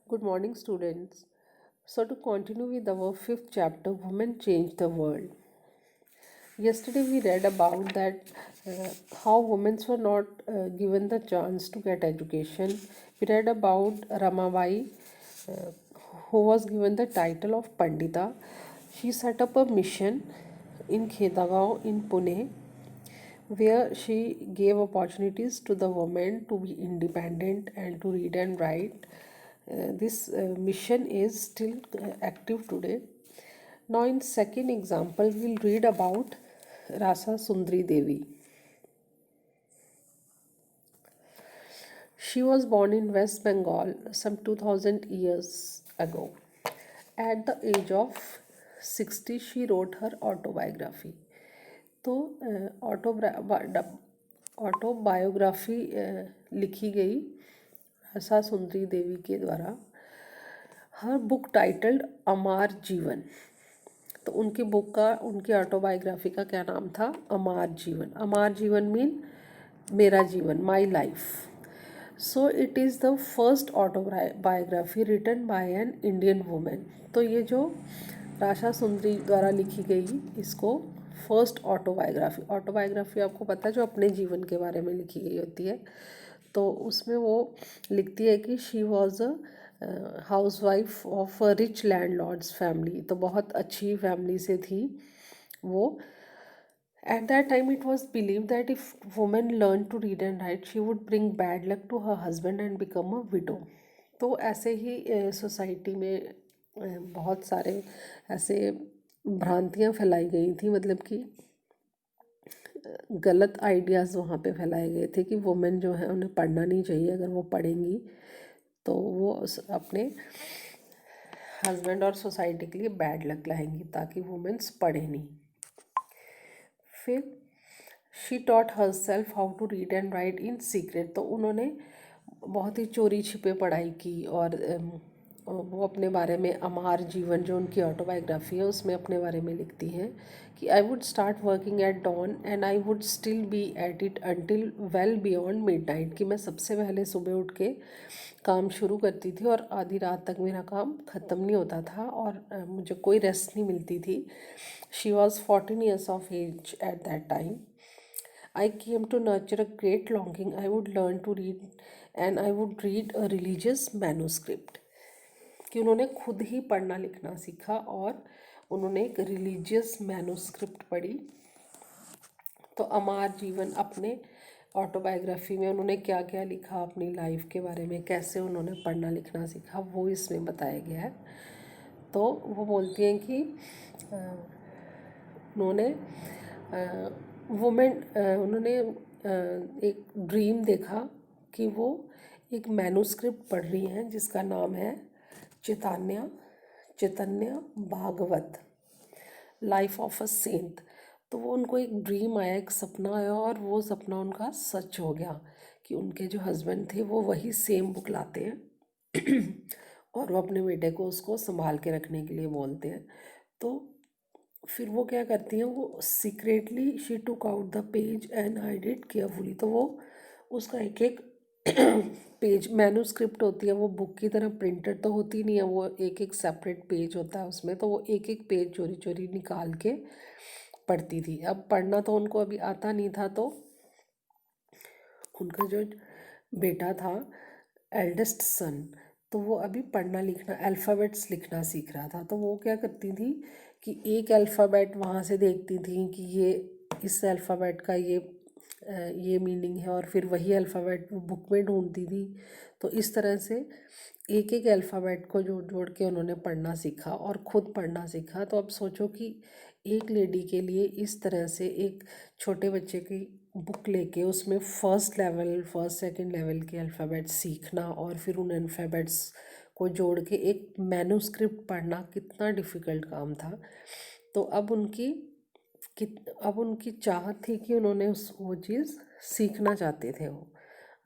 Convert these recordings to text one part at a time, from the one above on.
Good morning, students. So, to continue with our fifth chapter, Women Change the World. Yesterday, we read about that how women were not given the chance to get education. We read about Ramabai, uh, who was given the title of Pandita. She set up a mission in Khedagaon in Pune, where she gave opportunities to the women to be independent and to read and write. This mission is still active today. Now, in second example, we'll read about Rasa Sundri Devi. She was born in West Bengal some 2000 years ago. At the age of 60, she wrote her autobiography. तो autobiography लिखी गई आशा सुंदरी देवी के द्वारा। हर book titled अमार जीवन। तो उनकी autobiography का क्या नाम था? अमार जीवन। अमार जीवन मीन मेरा जीवन, my life. So it is the first autobiography written by an Indian women. तो ये जो राशा सुंदरी द्वारा लिखी गई, इसको फर्स्ट ऑटोबायोग्राफी आपको पता है, जो अपने जीवन के बारे में लिखी गई होती है। तो उसमें वो लिखती है कि she was a house wife of a rich landlords family. तो बहुत अच्छी फैमिली से थी वो। At that time, it was believed that if women learned to read and write, she would bring bad luck to her husband and become a widow. तो ऐसे ही society में बहुत सारे ऐसे भ्रांतियाँ फैलाई गई थी, मतलब कि गलत आइडियाज़ वहाँ पे फैलाए गए थे कि वुमेन जो है उन्हें पढ़ना नहीं चाहिए। अगर वो पढ़ेंगी तो वो अपने हस्बैंड और सोसाइटी के लिए बैड लक लाएंगी, ताकि वुमेन्स पढ़े नहीं। फिर she taught herself how to read and write in secret. तो उन्होंने बहुत ही चोरी छिपे पढ़ाई की, और वो अपने बारे में अमार जीवन, जो उनकी ऑटोबायोग्राफी है, उसमें अपने बारे में लिखती हैं कि I would start working at dawn and I would still be at it until well beyond midnight. कि मैं सबसे पहले सुबह उठ के काम शुरू करती थी और आधी रात तक मेरा काम ख़त्म नहीं होता था, और मुझे कोई रेस्ट नहीं मिलती थी। She was 14 years of age at that time. I came to nurture a great longing. I would learn to read and I would read a religious manuscript. कि उन्होंने खुद ही पढ़ना लिखना सीखा और उन्होंने एक रिलीजियस मैनूस्क्रिप्ट पढ़ी। तो अमार जीवन अपने ऑटोबायोग्राफी में उन्होंने क्या क्या लिखा अपनी लाइफ के बारे में, कैसे उन्होंने पढ़ना लिखना सीखा, वो इसमें बताया गया है। तो वो बोलती हैं कि उन्होंने एक ड्रीम देखा कि वो एक मैनूस्क्रिप्ट पढ़ रही हैं जिसका नाम है Chaitanya Bhagavat, life of a saint. तो वो उनको एक ड्रीम आया, एक सपना आया, और वो सपना उनका सच हो गया कि उनके जो हस्बैंड थे वो वही सेम बुक लाते हैं और वो अपने बेटे को उसको संभाल के रखने के लिए बोलते हैं। तो फिर वो क्या करती हैं, वो secretly she took out the page and hide it carefully. तो वो उसका एक एक पेज, मैनूस्क्रिप्ट होती है वो, बुक की तरह प्रिंटेड तो होती नहीं है, वो एक एक सेपरेट पेज होता है उसमें। तो वो एक एक पेज चोरी चोरी निकाल के पढ़ती थी। अब पढ़ना तो उनको अभी आता नहीं था, तो उनका जो बेटा था, एल्डेस्ट सन, तो वो अभी पढ़ना लिखना, अल्फ़ाबेट्स लिखना सीख रहा था। तो वो क्या करती थी कि एक अल्फ़ाबेट वहाँ से देखती थी कि ये इस अल्फ़ाबेट का ये मीनिंग है, और फिर वही अल्फ़ाबेट वो बुक में ढूंढती थी। तो इस तरह से एक एक अल्फ़ाबेट को जोड़ जोड़ के उन्होंने पढ़ना सीखा और ख़ुद पढ़ना सीखा। तो अब सोचो कि एक लेडी के लिए इस तरह से एक छोटे बच्चे की बुक लेके उसमें फर्स्ट सेकंड लेवल के अल्फ़ाबेट्स सीखना, और फिर उन अल्फ़ाबेट्स को जोड़ के एक मैनूस्क्रिप्ट पढ़ना कितना डिफ़िकल्ट काम था। तो अब उनकी चाहत थी कि उन्होंने वो चीज़ सीखना चाहते थे वो।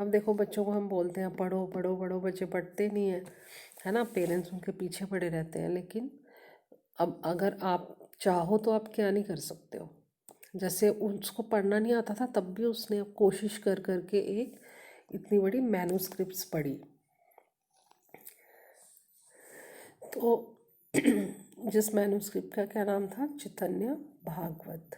अब देखो, बच्चों को हम बोलते हैं पढ़ो पढ़ो पढ़ो, बच्चे पढ़ते नहीं हैं, है ना, पेरेंट्स उनके पीछे पड़े रहते हैं। लेकिन अब अगर आप चाहो तो आप क्या नहीं कर सकते हो। जैसे उसको पढ़ना नहीं आता था, तब भी उसने कोशिश कर कर के एक इतनी बड़ी मैनूस्क्रिप्ट्स पढ़ी। तो जिस मैन्युस्क्रिप्ट का क्या नाम था, चैतन्य Bhagavat.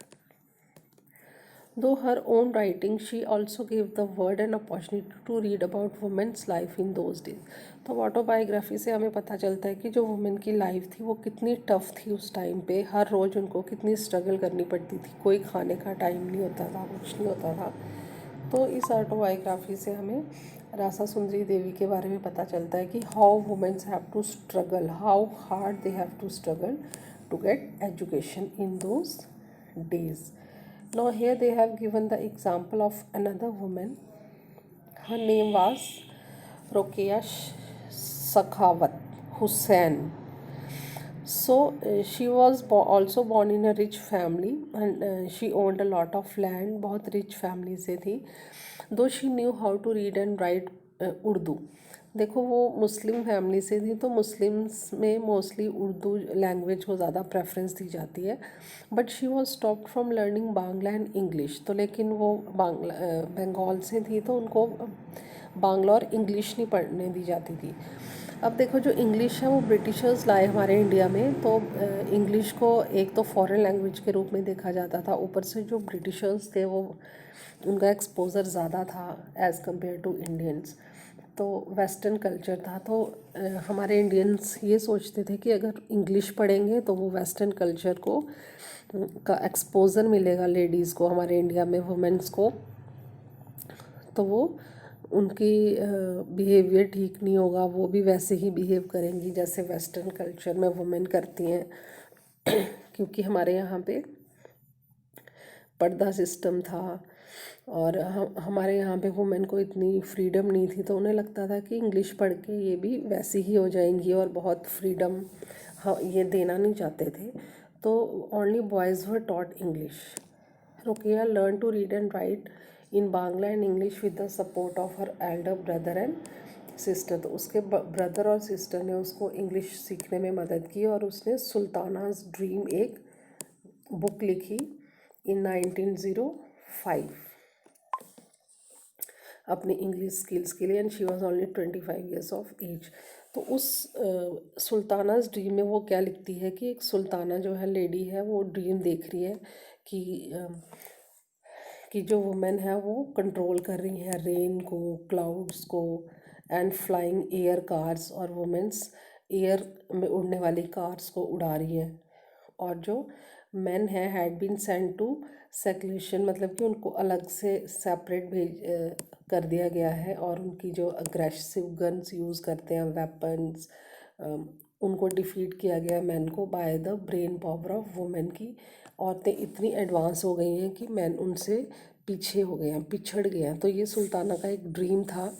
Though her own writing, she also gave the world an opportunity to read about women's life in those days. तो ऑटोबायोग्राफी से हमें पता चलता है कि जो वुमेन की लाइफ थी वो कितनी टफ थी उस टाइम पे। हर रोज़ उनको कितनी स्ट्रगल करनी पड़ती थी, कोई खाने का टाइम नहीं होता था, कुछ नहीं होता था। तो इस ऑटोबायोग्राफी से हमें रासा सुंदरी देवी के बारे में पता चलता है कि how womens have to struggle, how hard they have to struggle to get education in those days. Now here they have given the example of another woman. Her name was Rokeya Sakhawat Hussain. So she was also born in a rich family, and she owned a lot of land. बहुत rich family से थी. Though she knew how to read and write Urdu. देखो वो Muslim family से थी, तो Muslims में mostly Urdu language को ज़्यादा प्रेफरेंस दी जाती है। But she was stopped from learning Bangla and English. तो लेकिन वो बंगाल से थी, तो उनको बांग्ला और इंग्लिश नहीं पढ़ने दी जाती थी। अब देखो जो इंग्लिश है वो ब्रिटिशर्स लाए हमारे इंडिया में, तो इंग्लिश को एक तो फॉरेन लैंग्वेज के रूप में देखा जाता था, ऊपर से जो ब्रिटिशर्स थे वो उनका एक्सपोज़र ज़्यादा था एज़ कम्पेयर टू इंडियंस। तो वेस्टर्न कल्चर था, तो हमारे इंडियंस ये सोचते थे कि अगर इंग्लिश पढ़ेंगे तो वो वेस्टर्न कल्चर को का एक्सपोज़र मिलेगा लेडीज़ को, हमारे इंडिया में वुमेंस को, तो वो उनकी बिहेवियर ठीक नहीं होगा, वो भी वैसे ही बिहेव करेंगी जैसे वेस्टर्न कल्चर में वुमेन करती हैं। क्योंकि हमारे यहाँ पे पर्दा सिस्टम था और हमारे यहाँ पे वुमेन को इतनी फ्रीडम नहीं थी, तो उन्हें लगता था कि इंग्लिश पढ़ के ये भी वैसी ही हो जाएंगी और बहुत फ्रीडम हाँ ये देना नहीं चाहते थे। तो only boys were taught English. Rokeya learn to read and write in Bangla and English with the support of her elder brother and sister. तो उसके ब्रदर और सिस्टर ने उसको इंग्लिश सीखने में मदद की और उसने सुल्तानाज ड्रीम एक बुक लिखी इन 1905 अपनी इंग्लिश स्किल्स के लिए, and she was only 25 years of age. तो उस सुल्तानाज ड्रीम में वो क्या लिखती है कि एक सुल्ताना जो है लेडी है, वो ड्रीम देख रही है कि जो वुमेन है वो कंट्रोल कर रही हैं रेन को, क्लाउड्स को एंड फ्लाइंग एयर कार्स, और वुमेन्स एयर में उड़ने वाली कार्स को उड़ा रही हैं। और जो मैन है हैड बीन सेंड टू सेक्लेशन, मतलब कि उनको अलग से सेपरेट कर दिया गया है, और उनकी जो अग्रेसिव गन्स यूज़ करते हैं वेपन्स, उनको डिफीट किया गया मैन को by the brain power of women की औरतें इतनी एडवांस हो गई हैं कि मैन उनसे पीछे हो गए हैं, पिछड़ गए हैं। तो ये सुल्ताना का एक ड्रीम था,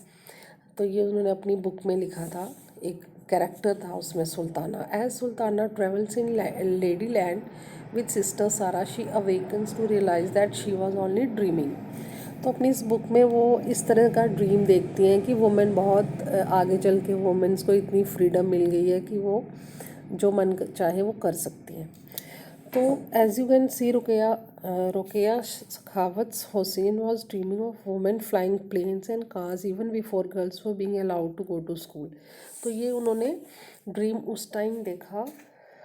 तो ये उन्होंने अपनी बुक में लिखा था। एक कैरेक्टर था उसमें Sultana. As Sultana travels in lady land with sister Sara, she awakens to realize that she was only dreaming. तो अपनी इस बुक में वो इस तरह का ड्रीम देखती हैं कि वुमेन बहुत आगे चल के वुमेन्स को इतनी फ्रीडम मिल गई है कि वो जो मन चाहे वो कर सकती हैं। तो as you can see Rokeya Sakhawat Hossain was dreaming of women flying planes and cars even before girls were being allowed to go to school. तो ये उन्होंने ड्रीम उस टाइम देखा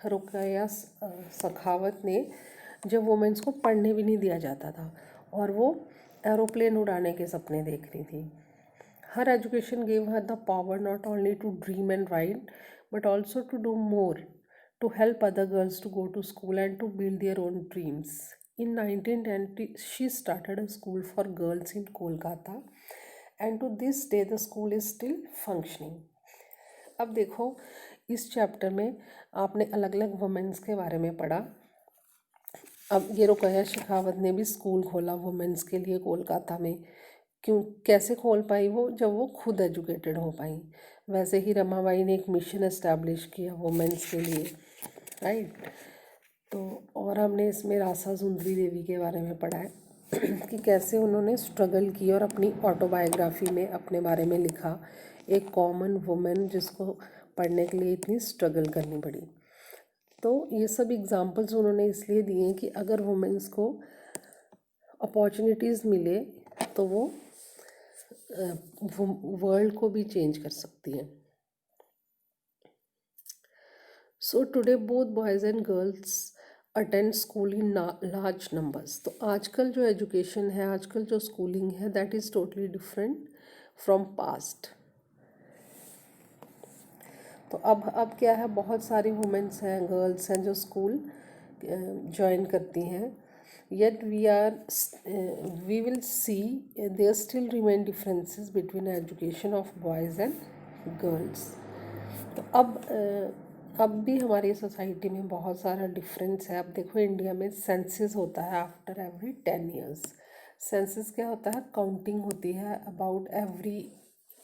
रुकिया सखावत ने जब वुमेन्स को पढ़ने भी नहीं दिया जाता था, और वो एरोप्लेन उड़ाने के सपने देख रही थी। Her education gave her the power not only to dream and write but also to do more to help other girls to go to school and to build their own dreams. In 1920, she started a school for girls in Kolkata, and to this day the school is still functioning. अब देखो इस chapter में आपने अलग अलग women's के बारे में पढ़ा। अब ये रुकिया शेखावत ने भी स्कूल खोला वुमेन्स के लिए कोलकाता में। क्यों, कैसे खोल पाई वो, जब वो खुद एजुकेटेड हो पाई। वैसे ही रमाबाई ने एक मिशन एस्टैब्लिश किया वुमेन्स के लिए, राइट। तो और हमने इसमें रासा सुंदरी देवी के बारे में पढ़ा है कि कैसे उन्होंने स्ट्रगल की और अपनी ऑटोबायोग्राफी में अपने बारे में लिखा, एक कॉमन वुमेन जिसको पढ़ने के लिए इतनी स्ट्रगल करनी पड़ी। तो ये सब एग्जांपल्स उन्होंने इसलिए दिए हैं कि अगर वुमेन्स को अपॉर्चुनिटीज़ मिले तो वो वर्ल्ड को भी चेंज कर सकती हैं। So today both boys and girls attend school in large numbers. तो आजकल जो एजुकेशन है, आजकल जो स्कूलिंग है, that is totally different from past. तो अब क्या है, बहुत सारी वुमेंस हैं, गर्ल्स हैं जो स्कूल ज्वाइन करती हैं। Yet we will see there still remain differences between education of boys and girls. तो अब भी हमारी सोसाइटी में बहुत सारा डिफरेंस है। अब देखो, इंडिया में सेंसस होता है आफ्टर एवरी 10 years। सेंसस क्या होता है, काउंटिंग होती है about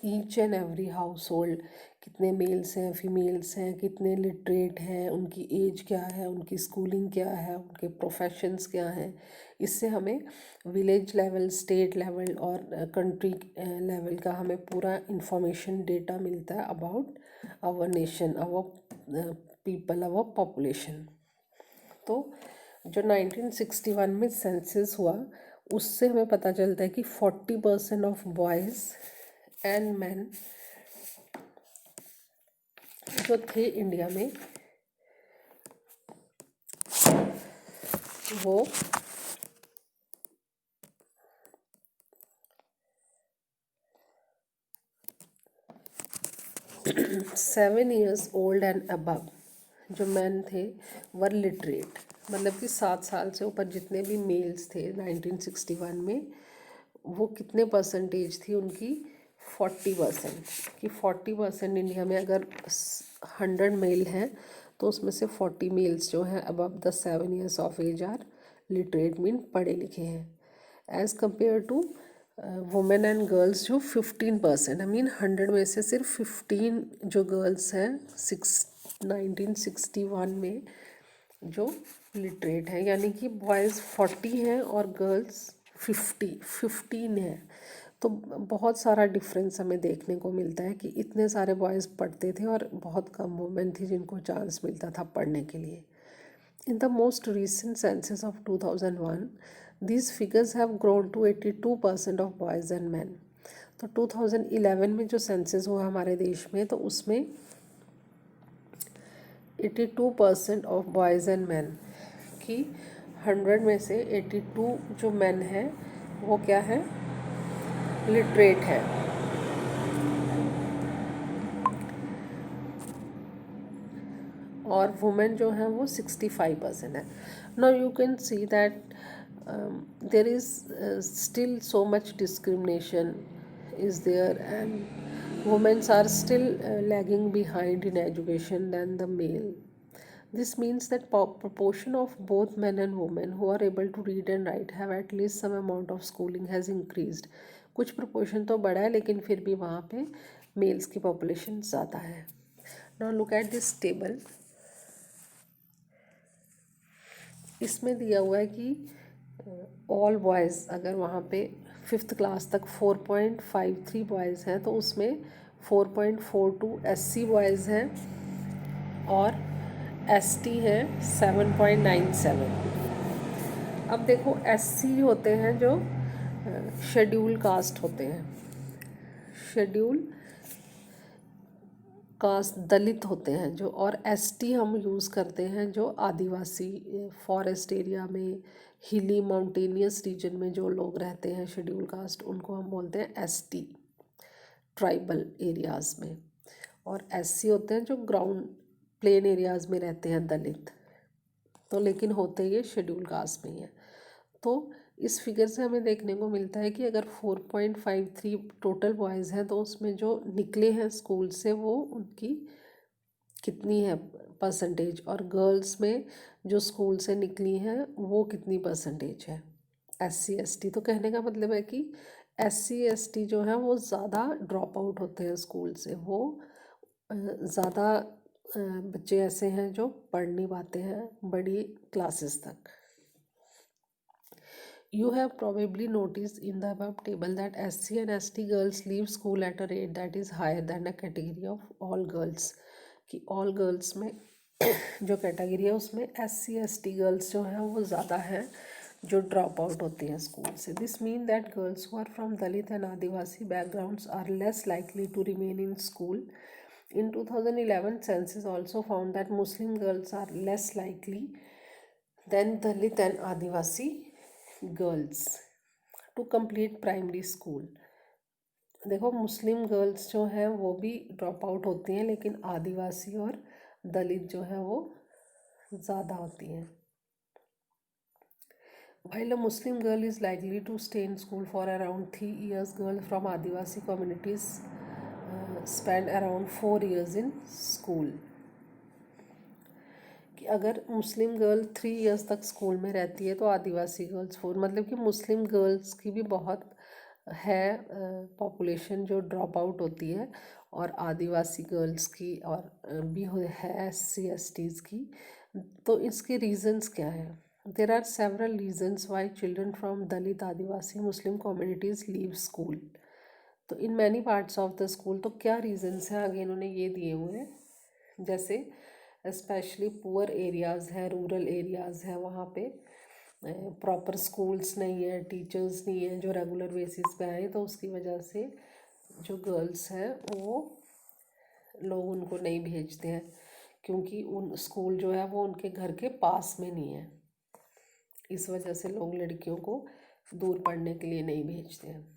each and every house hold, कितने मेल्स हैं, फीमेल्स हैं, कितने लिटरेट हैं, उनकी एज क्या है, उनकी स्कूलिंग क्या है, उनके प्रोफेशंस क्या हैं। इससे हमें विलेज लेवल, स्टेट लेवल और कंट्री लेवल का हमें पूरा इंफॉर्मेशन, डेटा मिलता है about our nation, our people, our population. तो जो 1961 में सेंसस हुआ, उससे हमें पता चलता है कि 40% ऑफ बॉयज़ एंड मैन जो थे इंडिया में, वो 7 years ओल्ड एंड अबव जो मैन थे वर लिटरेट। मतलब कि 7 साल से ऊपर जितने भी मेल्स थे 1961 में, वो कितने परसेंटेज थी उनकी, 40%। कि 40% इंडिया में अगर 100 मेल हैं तो उसमें से 40 मेल्स जो हैं above the 7 years of age are literate, mean पढ़े लिखे हैं। As compare to women and girls जो 15%, आई मीन 100 में से सिर्फ 15 जो गर्ल्स हैं 1961 में जो लिटरेट हैं। यानी कि बॉयज़ 40 हैं और गर्ल्स 15 हैं। तो बहुत सारा डिफरेंस हमें देखने को मिलता है कि इतने सारे बॉयज़ पढ़ते थे और बहुत कम वुमेन थी जिनको चांस मिलता था पढ़ने के लिए। In the most recent census of 2001, these figures have grown to 82% of boys and men. तो 2011 में जो सेंसस हुआ हमारे देश में, तो उसमें 82% ऑफ बॉयज़ एंड मैन की 100 में से 82 जो मैन हैं वो क्या है, लिटरेट है। और वुमेन जो है वो 65% है। Now you can see that there is still so much discrimination is there, and women are still lagging behind in education than the male. This means that proportion of both men and women who are able to read and write have at least some amount of schooling has increased. कुछ proportion तो बढ़ा है, लेकिन फिर भी वहाँ पे mails की population ज़्यादा है। Now look at this table. इसमें दिया हुआ है कि ऑल बॉयज़, अगर वहाँ पे 5th क्लास तक 4.53 बॉयज़ हैं तो उसमें 4.42 SC बॉयज़ हैं और ST हैं 7.97। अब देखो, SC होते हैं जो शेड्यूल कास्ट होते हैं, शेड्यूल कास्ट दलित होते हैं जो, और ST हम यूज़ करते हैं जो आदिवासी फॉरेस्ट एरिया में, हिली माउंटेनियस रीजन में जो लोग रहते हैं शेड्यूल कास्ट, उनको हम बोलते हैं ST, ट्राइबल एरियाज़ में। और SC होते हैं जो ग्राउंड प्लेन एरियाज़ में रहते हैं, दलित। तो लेकिन होते ये शेड्यूल कास्ट में ही है। तो इस फिगर से हमें देखने को मिलता है कि अगर 4.53 टोटल बॉयज़ हैं तो उसमें जो निकले हैं स्कूल से वो उनकी कितनी है परसेंटेज, और गर्ल्स में जो स्कूल से निकली हैं वो कितनी परसेंटेज है, SC ST। तो कहने का मतलब है कि SC ST जो है वो ज़्यादा ड्रॉप आउट होते हैं स्कूल से, वो ज़्यादा बच्चे ऐसे हैं जो पढ़ नहीं पाते हैं बड़ी क्लासेस तक। You have probably noticed in the above table that SC and ST girls leave school at a rate that is higher than a category of all girls. कि all girls में जो कैटेगरी है उसमें SC ST girls जो हैं वो ज़्यादा हैं जो ड्रॉप आउट होती हैं स्कूल से। This mean that girls who are from Dalit and Adivasi backgrounds are less likely to remain in school In 2011, census also found that Muslim girls are less likely than Dalit and Adivasi girls to complete primary school. देखो मुस्लिम girls जो हैं वो भी drop out होती हैं, लेकिन आदिवासी और दलित जो है वो ज़्यादा होती हैं. While a Muslim girl is likely to stay in school for around 3 years, girls from Adivasi communities spend around 4 years in school. कि अगर मुस्लिम गर्ल 3 इयर्स तक स्कूल में रहती है तो आदिवासी गर्ल्स 4, मतलब कि मुस्लिम गर्ल्स की भी बहुत है पॉपुलेशन जो ड्रॉप आउट होती है, और आदिवासी गर्ल्स की और भी है SC/STs की. तो इसके रीजंस क्या है? There are several reasons why children from Dalit, Adivasi, Muslim communities leave school. तो in many parts of the school, तो क्या reasons हैं आगे इन्होंने ये दिए हुए हैं. जैसे स्पेशली पुअर एरियाज़ है, रूरल एरियाज़ है, वहाँ पे प्रॉपर स्कूल्स नहीं है, टीचर्स नहीं है जो रेगुलर बेसिस पे आए, तो उसकी वजह से जो गर्ल्स हैं वो लोग उनको नहीं भेजते हैं, क्योंकि उन स्कूल जो है वो उनके घर के पास में नहीं है. इस वजह से लोग लड़कियों को दूर पढ़ने के लिए नहीं भेजते हैं.